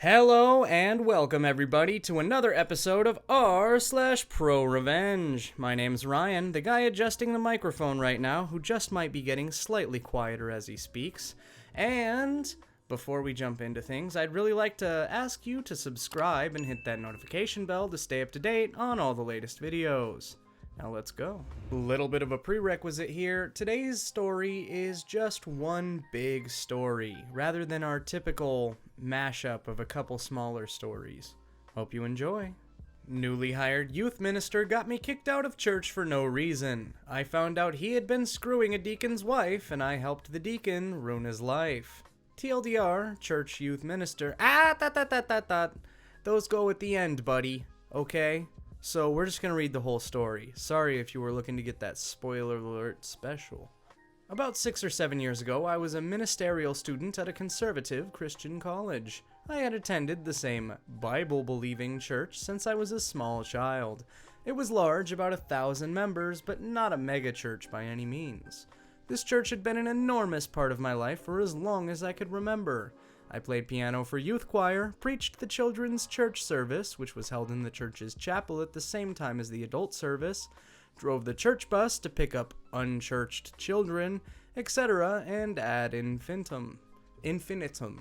Hello and welcome everybody to another episode of r/ProRevenge. My name's Ryan, the guy adjusting the microphone right now, who just might be getting slightly quieter as he speaks. And before we jump into things, I'd really like to ask you to subscribe and hit that notification bell to stay up to date on all the latest videos. Now let's go. A little bit of a prerequisite here. Today's story is just one big story, rather than our typical mashup of a couple smaller stories. Hope you enjoy. Newly hired youth minister got me kicked out of church for no reason. I found out he had been screwing a deacon's wife, and I helped the deacon ruin his life. TLDR, church youth minister. Those go at the end, buddy. Okay? So we're just going to read the whole story. Sorry if you were looking to get that spoiler alert special. About 6 or 7 years ago, I was a ministerial student at a conservative Christian college. I had attended the same Bible-believing church since I was a small child. It was large, about 1,000 members, but not a mega church by any means. This church had been an enormous part of my life for as long as I could remember. I played piano for youth choir, preached the children's church service, which was held in the church's chapel at the same time as the adult service, drove the church bus to pick up unchurched children, etc., and ad infinitum.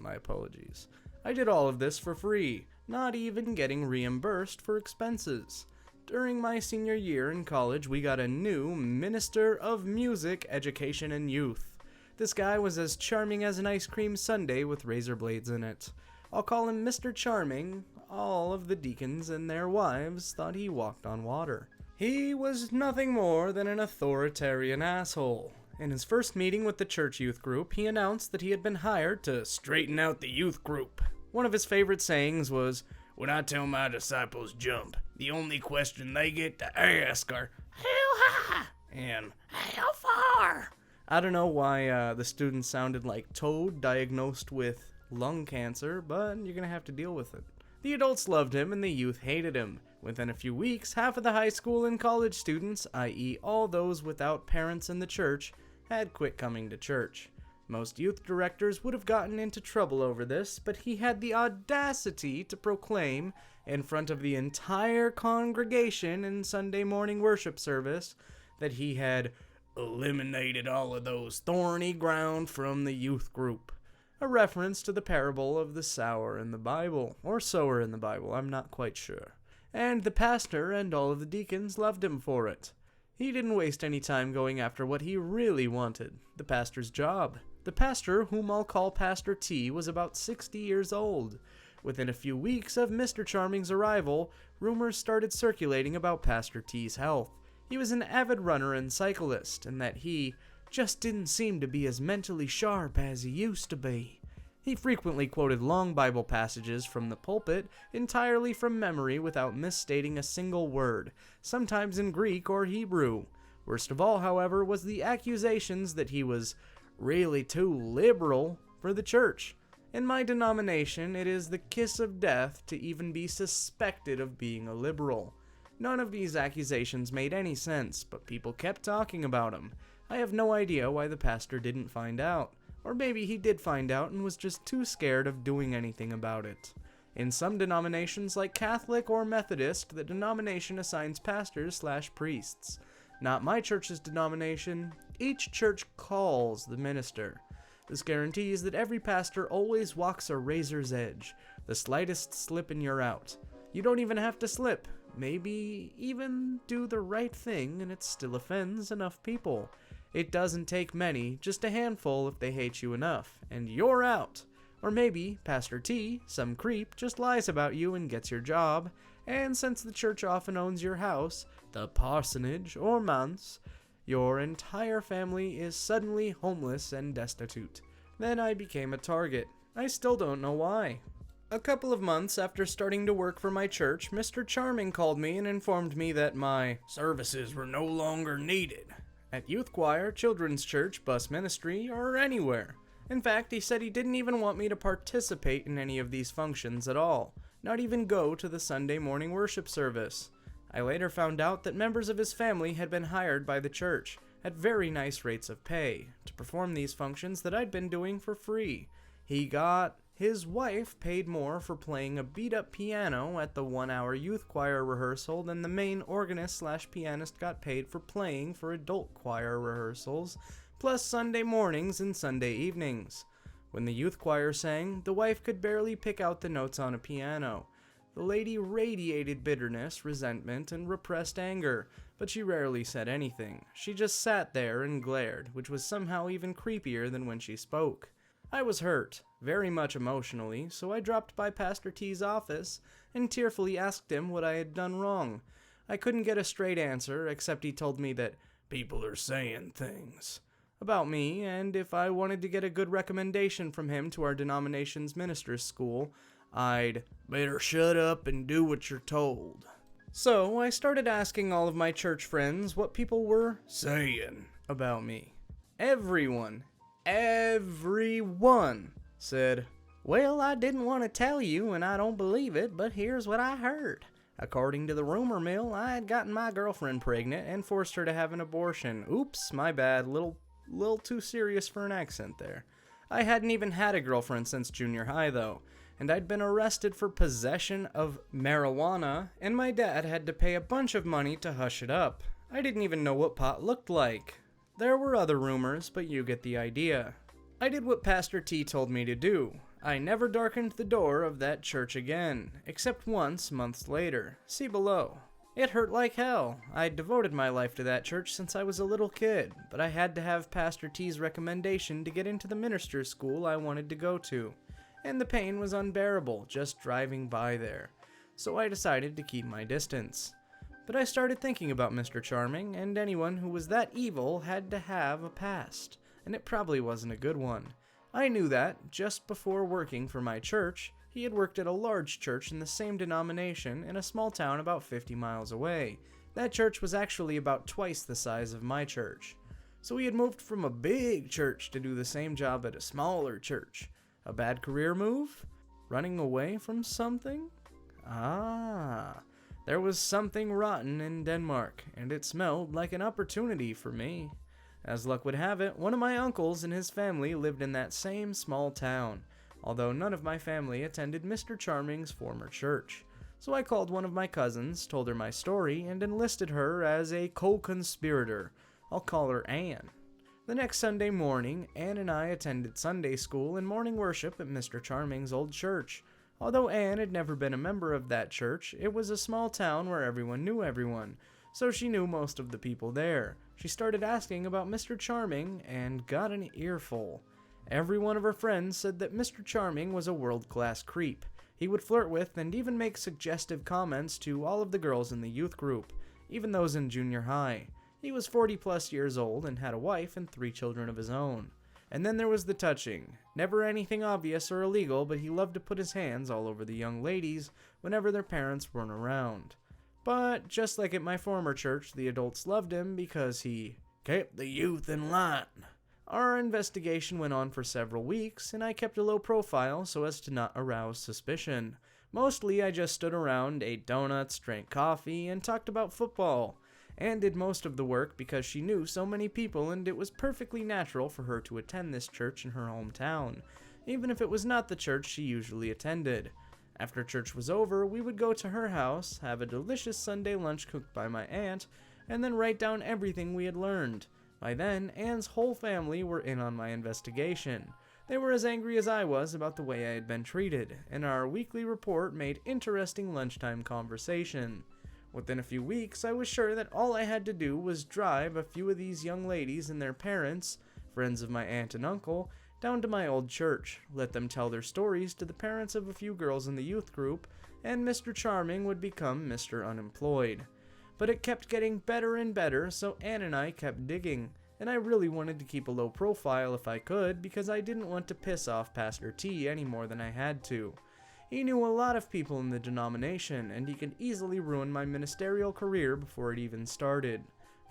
My apologies. I did all of this for free, not even getting reimbursed for expenses. During my senior year in college, we got a new Minister of Music, Education, and Youth. This guy was as charming as an ice cream sundae with razor blades in it. I'll call him Mr. Charming. All of the deacons and their wives thought he walked on water. He was nothing more than an authoritarian asshole. In his first meeting with the church youth group, he announced that he had been hired to straighten out the youth group. One of his favorite sayings was, "When I tell my disciples jump, the only question they get to ask are, how high and how far?" I don't know why the students sounded like Toad diagnosed with lung cancer, but you're gonna have to deal with it. The adults loved him and the youth hated him. Within a few weeks, half of the high school and college students, i.e. all those without parents in the church, had quit coming to church. Most youth directors would have gotten into trouble over this, but he had the audacity to proclaim, in front of the entire congregation in Sunday morning worship service, that he had eliminated all of those thorny ground from the youth group. A reference to the parable of the sower in the Bible, or sower in the Bible, I'm not quite sure. And the pastor and all of the deacons loved him for it. He didn't waste any time going after what he really wanted, the pastor's job. The pastor, whom I'll call Pastor T, was about 60 years old. Within a few weeks of Mr. Charming's arrival, rumors started circulating about Pastor T's health. He was an avid runner and cyclist, and that he just didn't seem to be as mentally sharp as he used to be. He frequently quoted long Bible passages from the pulpit entirely from memory without misstating a single word, sometimes in Greek or Hebrew. Worst of all, however, was the accusations that he was really too liberal for the church. In my denomination, it is the kiss of death to even be suspected of being a liberal. None of these accusations made any sense, but people kept talking about him. I have no idea why the pastor didn't find out. Or maybe he did find out and was just too scared of doing anything about it. In some denominations, like Catholic or Methodist, the denomination assigns pastors/priests. Not my church's denomination. Each church calls the minister. This guarantees that every pastor always walks a razor's edge. The slightest slip and you're out. You don't even have to slip. Maybe even do the right thing and it still offends enough people. It doesn't take many, just a handful if they hate you enough, and you're out. Or maybe Pastor T, some creep, just lies about you and gets your job, and since the church often owns your house, the parsonage, or manse, your entire family is suddenly homeless and destitute. Then I became a target. I still don't know why. A couple of months after starting to work for my church, Mr. Charming called me and informed me that my services were no longer needed at youth choir, children's church, bus ministry, or anywhere. In fact, he said he didn't even want me to participate in any of these functions at all, not even go to the Sunday morning worship service. I later found out that members of his family had been hired by the church, at very nice rates of pay, to perform these functions that I'd been doing for free. He got His wife paid more for playing a beat-up piano at the 1-hour youth choir rehearsal than the main organist/pianist got paid for playing for adult choir rehearsals, plus Sunday mornings and Sunday evenings. When the youth choir sang, the wife could barely pick out the notes on a piano. The lady radiated bitterness, resentment, and repressed anger, but she rarely said anything. She just sat there and glared, which was somehow even creepier than when she spoke. I was hurt, very much emotionally, so I dropped by Pastor T's office and tearfully asked him what I had done wrong. I couldn't get a straight answer, except he told me that people are saying things about me, and if I wanted to get a good recommendation from him to our denomination's minister's school, I'd better shut up and do what you're told. So I started asking all of my church friends what people were saying about me. Everyone said, "Well, I didn't want to tell you and I don't believe it, but here's what I heard. According to the rumor mill, I had gotten my girlfriend pregnant and forced her to have an abortion. Oops, my bad, little too serious for an accent there. I hadn't even had a girlfriend since junior high though, and I'd been arrested for possession of marijuana, and my dad had to pay a bunch of money to hush it up. I didn't even know what pot looked like. There were other rumors, but you get the idea. I did what Pastor T told me to do. I never darkened the door of that church again, except once months later. See below. It hurt like hell. I'd devoted my life to that church since I was a little kid, but I had to have Pastor T's recommendation to get into the minister's school I wanted to go to, and the pain was unbearable just driving by there, so I decided to keep my distance. But I started thinking about Mr. Charming, and anyone who was that evil had to have a past, and it probably wasn't a good one. I knew that just before working for my church. He had worked at a large church in the same denomination in a small town about 50 miles away. That church was actually about twice the size of my church. So he had moved from a big church to do the same job at a smaller church. A bad career move? Running away from something? There was something rotten in Denmark, and it smelled like an opportunity for me. As luck would have it, one of my uncles and his family lived in that same small town, although none of my family attended Mr. Charming's former church. So I called one of my cousins, told her my story, and enlisted her as a co-conspirator. I'll call her Anne. The next Sunday morning, Anne and I attended Sunday school and morning worship at Mr. Charming's old church. Although Anne had never been a member of that church, it was a small town where everyone knew everyone, so she knew most of the people there. She started asking about Mr. Charming and got an earful. Every one of her friends said that Mr. Charming was a world-class creep. He would flirt with and even make suggestive comments to all of the girls in the youth group, even those in junior high. He was 40+ years old and had a wife and 3 children of his own. And then there was the touching. Never anything obvious or illegal, but he loved to put his hands all over the young ladies whenever their parents weren't around. But just like at my former church, the adults loved him because he kept the youth in line. Our investigation went on for several weeks, and I kept a low profile so as to not arouse suspicion. Mostly I just stood around, ate donuts, drank coffee, and talked about football. Anne did most of the work because she knew so many people, and it was perfectly natural for her to attend this church in her hometown, even if it was not the church she usually attended. After church was over, we would go to her house, have a delicious Sunday lunch cooked by my aunt, and then write down everything we had learned. By then, Anne's whole family were in on my investigation. They were as angry as I was about the way I had been treated, and our weekly report made interesting lunchtime conversation. Within a few weeks, I was sure that all I had to do was drive a few of these young ladies and their parents, friends of my aunt and uncle, down to my old church, let them tell their stories to the parents of a few girls in the youth group, and Mr. Charming would become Mr. Unemployed. But it kept getting better and better, so Anne and I kept digging, and I really wanted to keep a low profile if I could, because I didn't want to piss off Pastor T any more than I had to. He knew a lot of people in the denomination, and he could easily ruin my ministerial career before it even started.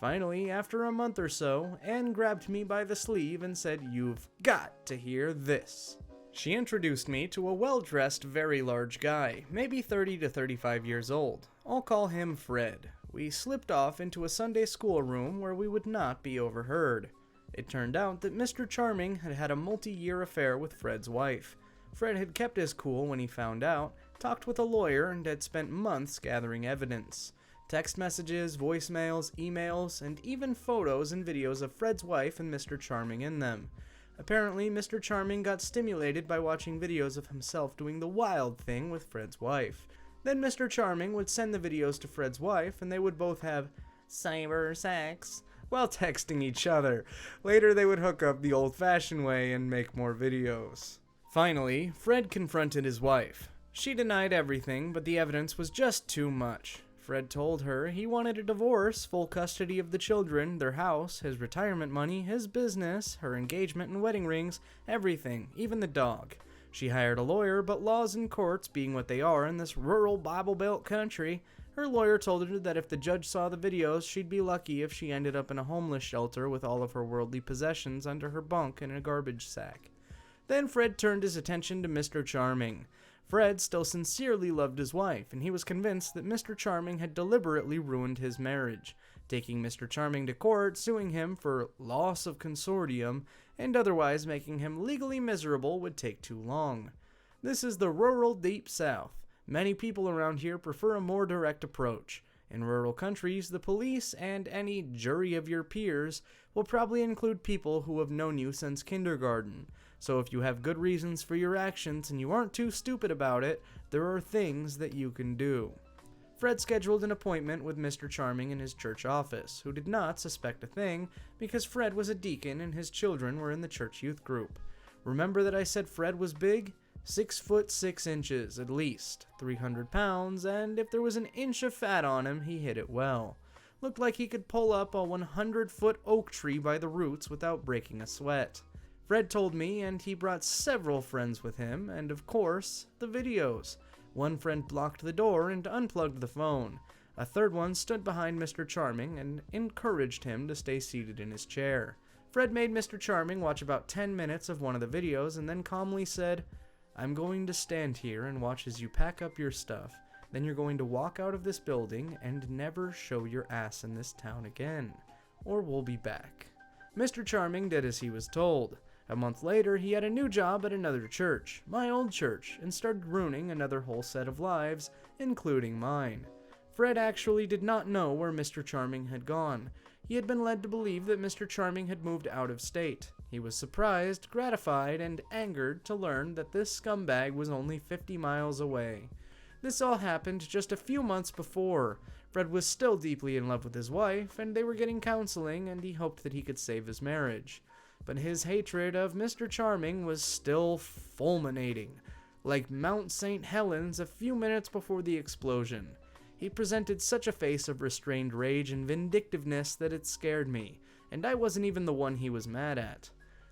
Finally, after a month or so, Anne grabbed me by the sleeve and said, "You've got to hear this." She introduced me to a well-dressed, very large guy, maybe 30 to 35 years old. I'll call him Fred. We slipped off into a Sunday school room where we would not be overheard. It turned out that Mr. Charming had had a multi-year affair with Fred's wife. Fred had kept his cool when he found out, talked with a lawyer, and had spent months gathering evidence. Text messages, voicemails, emails, and even photos and videos of Fred's wife and Mr. Charming in them. Apparently, Mr. Charming got stimulated by watching videos of himself doing the wild thing with Fred's wife. Then Mr. Charming would send the videos to Fred's wife, and they would both have cyber sex while texting each other. Later, they would hook up the old-fashioned way and make more videos. Finally, Fred confronted his wife. She denied everything, but the evidence was just too much. Fred told her he wanted a divorce, full custody of the children, their house, his retirement money, his business, her engagement and wedding rings, everything, even the dog. She hired a lawyer, but laws and courts being what they are in this rural Bible Belt country, her lawyer told her that if the judge saw the videos, she'd be lucky if she ended up in a homeless shelter with all of her worldly possessions under her bunk in a garbage sack. Then Fred turned his attention to Mr. Charming. Fred still sincerely loved his wife, and he was convinced that Mr. Charming had deliberately ruined his marriage. Taking Mr. Charming to court, suing him for loss of consortium, and otherwise making him legally miserable would take too long. This is the rural deep south. Many people around here prefer a more direct approach. In rural countries, the police and any jury of your peers will probably include people who have known you since kindergarten. So if you have good reasons for your actions and you aren't too stupid about it, there are things that you can do. Fred scheduled an appointment with Mr. Charming in his church office, who did not suspect a thing because Fred was a deacon and his children were in the church youth group. Remember that I said Fred was big? 6 foot 6 inches at least, 300 pounds, and if there was an inch of fat on him, he hit it well. Looked like he could pull up a 100-foot oak tree by the roots without breaking a sweat. Fred told me, and he brought several friends with him, and of course, the videos. One friend blocked the door and unplugged the phone. A third one stood behind Mr. Charming and encouraged him to stay seated in his chair. Fred made Mr. Charming watch about 10 minutes of one of the videos and then calmly said, "I'm going to stand here and watch as you pack up your stuff. Then you're going to walk out of this building and never show your ass in this town again, or we'll be back." Mr. Charming did as he was told. A month later, he had a new job at another church, my old church, and started ruining another whole set of lives, including mine. Fred actually did not know where Mr. Charming had gone. He had been led to believe that Mr. Charming had moved out of state. He was surprised, gratified, and angered to learn that this scumbag was only 50 miles away. This all happened just a few months before. Fred was still deeply in love with his wife, and they were getting counseling, and he hoped that he could save his marriage. But his hatred of Mr. Charming was still fulminating, like Mount St. Helens a few minutes before the explosion. He presented such a face of restrained rage and vindictiveness that it scared me, and I wasn't even the one he was mad at.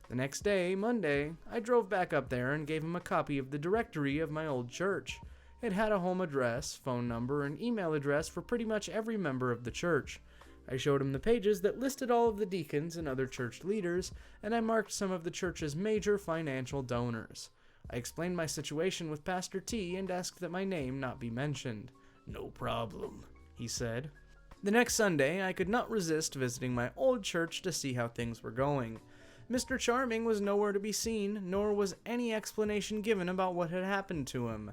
The next day, Monday, I drove back up there and gave him a copy of the directory of my old church. It had a home address, phone number, and email address for pretty much every member of the church. I showed him the pages that listed all of the deacons and other church leaders, and I marked some of the church's major financial donors. I explained my situation with Pastor T and asked that my name not be mentioned. "No problem," he said. The next Sunday, I could not resist visiting my old church to see how things were going. Mr. Charming was nowhere to be seen, nor was any explanation given about what had happened to him.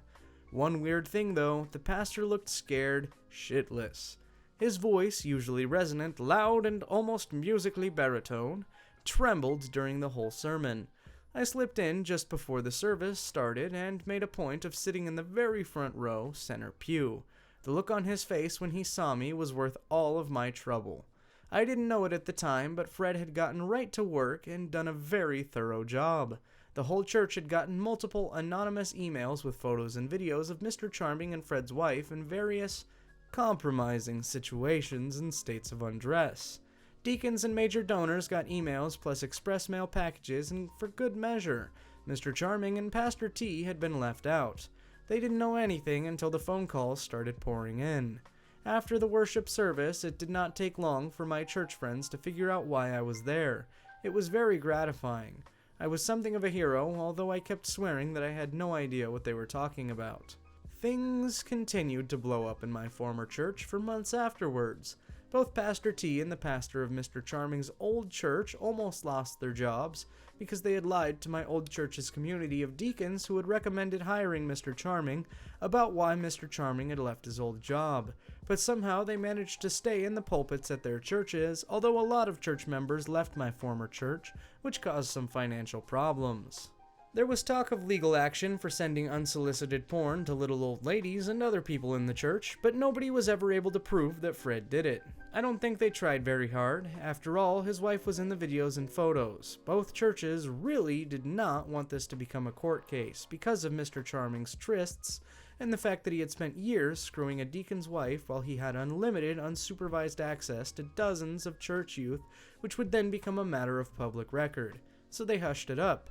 One weird thing though, the pastor looked scared shitless. His voice, usually resonant, loud, and almost musically baritone, trembled during the whole sermon. I slipped in just before the service started and made a point of sitting in the very front row, center pew. The look on his face when he saw me was worth all of my trouble. I didn't know it at the time, but Fred had gotten right to work and done a very thorough job. The whole church had gotten multiple anonymous emails with photos and videos of Mr. Charming and Fred's wife in various compromising situations and states of undress. Deacons and major donors got emails plus express mail packages, and for good measure, Mr. Charming and Pastor T had been left out. They didn't know anything until the phone calls started pouring in. After the worship service, it did not take long for my church friends to figure out why I was there. It was very gratifying. I was something of a hero, although I kept swearing that I had no idea what they were talking about. Things continued to blow up in my former church for months afterwards. Both Pastor T and the pastor of Mr. Charming's old church almost lost their jobs. because they had lied to my old church's community of deacons who had recommended hiring Mr. Charming about why Mr. Charming had left his old job. But somehow they managed to stay in the pulpits at their churches, although a lot of church members left my former church, which caused some financial problems. There was talk of legal action for sending unsolicited porn to little old ladies and other people in the church, but nobody was ever able to prove that Fred did it. I don't think they tried very hard. After all, his wife was in the videos and photos. Both churches really did not want this to become a court case because of Mr. Charming's trysts and the fact that he had spent years screwing a deacon's wife while he had unlimited, unsupervised access to dozens of church youth, which would then become a matter of public record. So they hushed it up.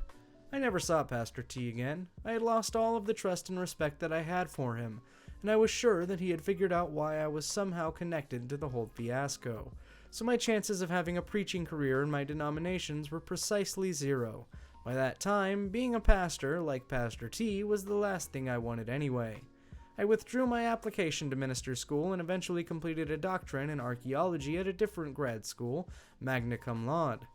I never saw Pastor T again. I had lost all of the trust and respect that I had for him, and I was sure that he had figured out why I was somehow connected to the whole fiasco. So my chances of having a preaching career in my denominations were precisely zero. By that time, being a pastor, like Pastor T, was the last thing I wanted anyway. I withdrew my application to minister school and eventually completed a doctorate in archaeology at a different grad school, magna cum laude.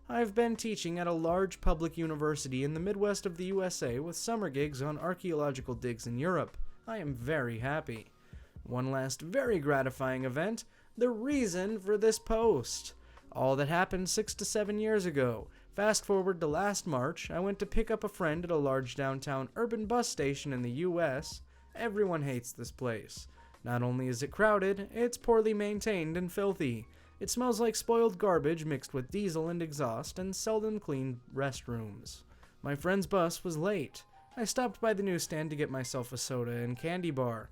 I've been teaching at a large public university in the Midwest of the USA with summer gigs on archaeological digs in Europe. I am very happy. One last very gratifying event, the reason for this post. All that happened 6 to 7 years ago. Fast forward to last March, I went to pick up a friend at a large downtown urban bus station in the US. Everyone hates this place. Not only is it crowded, it's poorly maintained and filthy. It smells like spoiled garbage mixed with diesel and exhaust and seldom cleaned restrooms. My friend's bus was late. I stopped by the newsstand to get myself a soda and candy bar.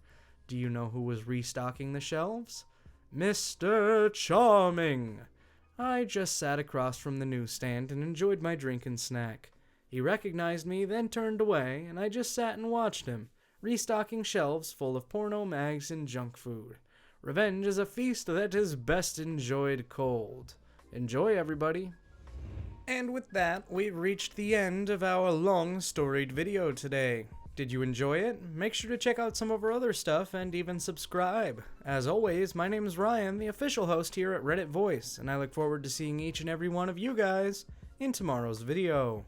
Do you know who was restocking the shelves? Mr. Charming! I just sat across from the newsstand and enjoyed my drink and snack. He recognized me, then turned away, and I just sat and watched him, restocking shelves full of porno mags and junk food. Revenge is a feast that is best enjoyed cold. Enjoy, everybody. And with that, we've reached the end of our long storied video today. Did you enjoy it? Make sure to check out some of our other stuff and even subscribe. As always, my name is Ryan, the official host here at Reddit Voice, and I look forward to seeing each and every one of you guys in tomorrow's video.